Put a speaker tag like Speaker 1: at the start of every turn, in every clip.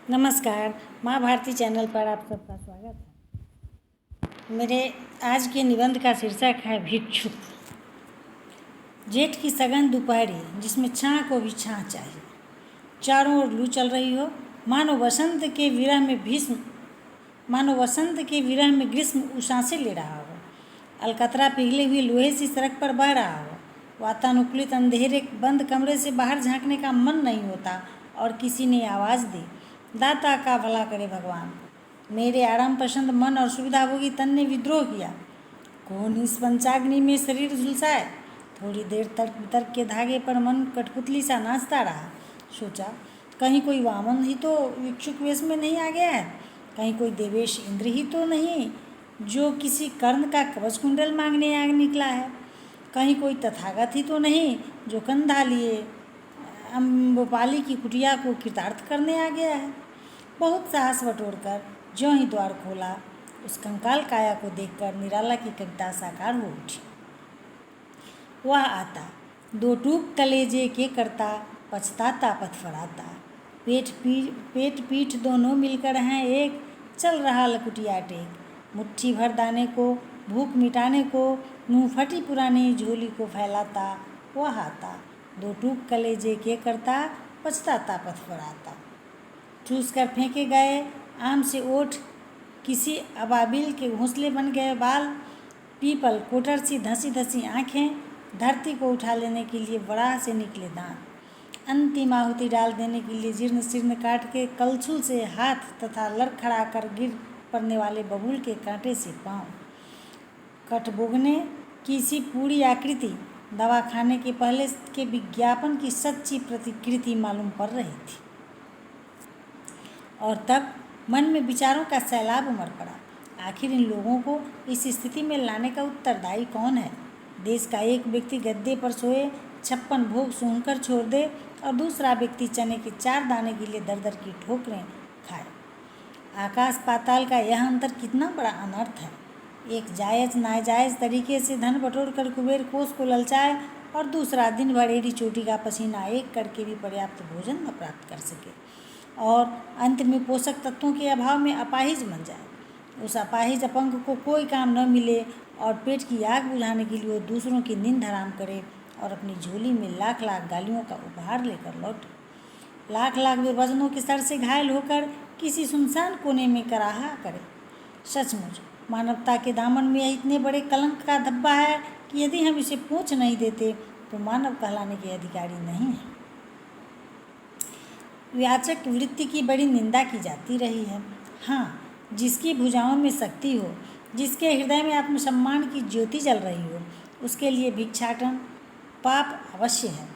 Speaker 1: नमस्कार, माँ भारती चैनल पर आप सबका स्वागत है। मेरे आज के निबंध का शीर्षक है भिक्षुक। जेठ की सघन दोपहरी जिसमें छाँ को भी छाँ चाहिए, चारों ओर लू चल रही हो, मानो वसंत के विरह में ग्रीष्म उषांसें ले रहा हो। अलकतरा पिघले हुए लोहे सी सड़क पर बह रहा हो। वातानुकूलित अंधेरे बंद कमरे से बाहर झांकने का मन नहीं होता और किसी ने आवाज़ दी, दाता का भला करे भगवान, मेरे आराम पसंद मन और सुविधाभोगी तन ने विद्रोह किया। कौन इस पंचाग्नि में शरीर झुलसाए। थोड़ी देर तर्क के धागे पर मन कठपुतली सा नाचता रहा। सोचा, कहीं कोई वामन ही तो भिक्षुक वेश में नहीं आ गया है, कहीं कोई देवेश इंद्र ही तो नहीं जो किसी कर्ण का कवच कुंडल मांगने आ निकला है, कहीं कोई तथागत ही तो नहीं जो कंधा लिए अम्बपाली की कुटिया को कृतार्थ करने आ गया है। बहुत साहस बटोरकर ज्यों ही द्वार खोला, उस कंकाल काया को देखकर निराला की कविता साकार हो उठी। वह आता, दो टूक कलेजे के करता, पछताता पथफड़ाता, पेट पीठ दोनों मिलकर हैं एक, चल रहा लकुटिया टेक, मुट्ठी भर दाने को भूख मिटाने को, मुँह फटी पुरानी झोली को फैलाता। वह आता, दो टूक कलेजे के करता, पछताता पथफड़ाता। चूस कर फेंके गए आम से ओठ, किसी अबाबिल के घोंसले बन गए बाल, पीपल कोटर सी धंसी धंसी आँखें, धरती को उठा लेने के लिए बड़ा से निकले दांत, अंतिम आहुति डाल देने के लिए जीर्ण शीर्ण काट के कलछुल से हाथ तथा लड़खड़ा कर गिर पड़ने वाले बबूल के कांटे से पाँव, कटबोगने की सी पूरी आकृति दवा खाने के पहले के विज्ञापन की सच्ची प्रतिकृति मालूम पड़ रही थी। और तब मन में विचारों का सैलाब उमड़ पड़ा। आखिर इन लोगों को इस स्थिति में लाने का उत्तरदायी कौन है। देश का एक व्यक्ति गद्दे पर सोए 56 भोग सूंघकर छोड़ दे और दूसरा व्यक्ति चने के 4 दाने के लिए दर दर की ठोकरें खाए। आकाश पाताल का यह अंतर कितना बड़ा अनर्थ है। एक जायज़ नाजायज़ तरीके से धन बटोर कर कुबेर कोष को ललचाए और दूसरा दिन भर एड़ी चोटी का पसीना एक करके भी पर्याप्त भोजन न प्राप्त कर सके और अंत में पोषक तत्वों के अभाव में अपाहिज बन जाए। उस अपाहिज अपंग को कोई काम न मिले और पेट की आग बुझाने के लिए वो दूसरों की नींद हराम करे और अपनी झोली में लाख लाख गालियों का उपहार लेकर लौटे। लाख लाख दुर्वचनों के सर से घायल होकर किसी सुनसान कोने में कराहा करे। सचमुच मानवता के दामन में यह इतने बड़े कलंक का धब्बा है कि यदि हम इसे पोंछ नहीं देते तो मानव कहलाने के अधिकारी नहीं है। याचक वृत्ति की बड़ी निंदा की जाती रही है। हाँ, जिसकी भुजाओं में शक्ति हो, जिसके हृदय में आत्मसम्मान की ज्योति जल रही हो, उसके लिए भिक्षाटन पाप अवश्य है।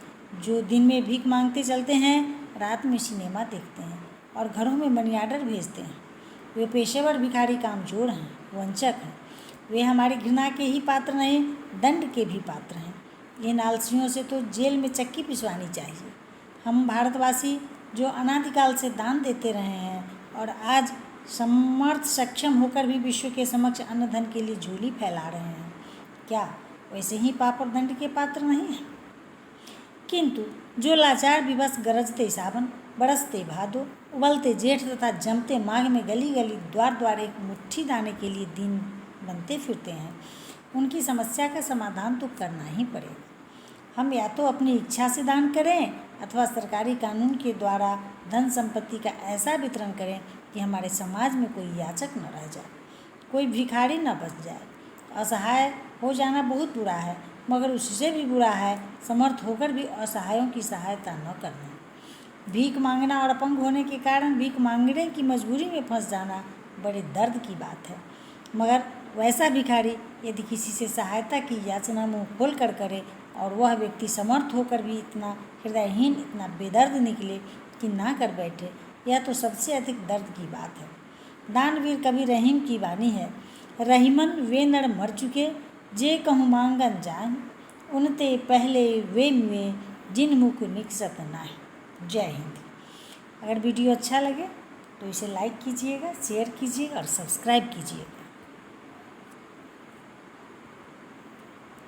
Speaker 1: जो दिन में भीख मांगते चलते हैं, रात में सिनेमा देखते हैं और घरों में मनी आर्डर भेजते हैं, वे पेशेवर भिखारी कामचोर हैं, वंचक हैं। वे हमारी घृणा के ही पात्र नहीं, दंड के भी पात्र हैं। इन आलसियों से तो जेल में चक्की पिसवानी चाहिए। हम भारतवासी जो अनादिकाल से दान देते रहे हैं और आज समर्थ सक्षम होकर भी विश्व के समक्ष अन्न धन के लिए झोली फैला रहे हैं, क्या वैसे ही पाप और दंड के पात्र नहीं हैं? किंतु जो लाचार विवश गरजते सावन, बरसते भादो, उबलते जेठ तथा जमते माघ में गली गली द्वार द्वार एक मुट्ठी दाने के लिए दिन बनते फिरते हैं, उनकी समस्या का समाधान तो करना ही पड़ेगा। हम या तो अपनी इच्छा से दान करें अथवा सरकारी कानून के द्वारा धन संपत्ति का ऐसा वितरण करें कि हमारे समाज में कोई याचक न रह जाए, कोई भिखारी न बच जाए। असहाय हो जाना बहुत बुरा है, मगर उससे भी बुरा है समर्थ होकर भी असहायों की सहायता न करना। भीख मांगना और अपंग होने के कारण भीख मांगने की मजबूरी में फंस जाना बड़े दर्द की बात है, मगर वैसा भिखारी यदि किसी से सहायता की याचना मुँह खोल कर करे और वह व्यक्ति समर्थ होकर भी इतना हृदयहीन, इतना बेदर्द निकले कि ना कर बैठे, यह तो सबसे अधिक दर्द की बात है। दानवीर कवि रहीम की वाणी है, रहीमन वे नर मर चुके जे कहूँ मांगन जान, उनते पहले वे मुए जिन मुख निकसत नाहि। जय हिंद। अगर वीडियो अच्छा लगे तो इसे लाइक कीजिएगा, शेयर कीजिएगा और सब्सक्राइब कीजिएगा।